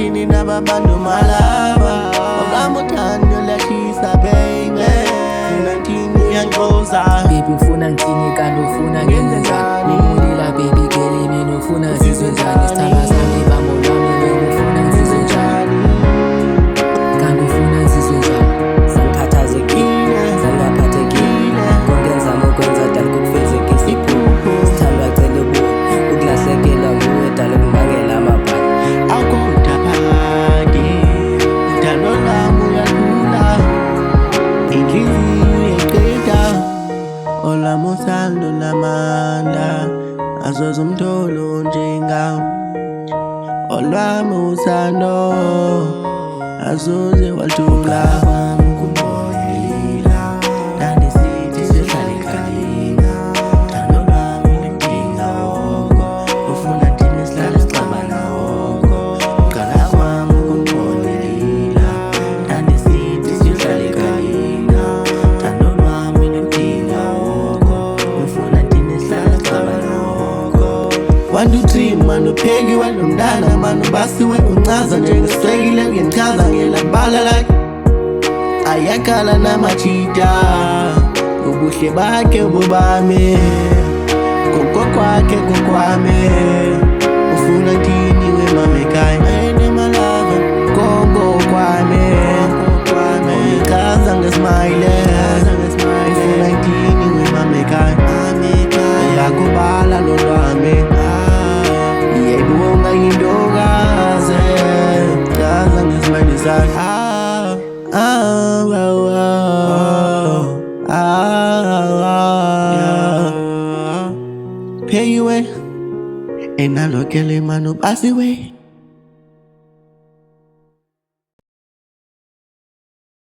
tini na babandu malaba Okamuthando lahlisa baby Tini yangoza Baby ufuna ngithini kanti ufuna ngenze njani Ngimulila baby girl mina ufuna ngizizwe njani Sithanda sami bambo lwami wena ufuna ngizizwe njani Kanti ufuna ngizizwe njani Sangikhathazekile, sangaphathekile Konke ngizama ukwenza dala kukufezekisa iphupho Sithandwa cela ubuye ukulahlekelwa nguwe dala ukungibangela amabhadi Akuda phakathi Uthando lwami uyadlula Inhliziyo iyeqeda Olwami uthando lamandla Asoze umtholo njengawe Olwami uthando Asoze walthula Wandu three manu pheki wena mntana manu basiwe uncaza njengeswekile kuyenchaza ngelabala like ayakhala namachita ubuhle bakhe bobame koko kwakhe kokwami ufuna thini we mamekhaya ene malava koko kwami ungichaza ngesmile ufuna thini we mamekhaya yakubala lolwami Yayibonga intokazi Chaza ngesmile sakhe Pay you way, ain't I looking at my no bossy way.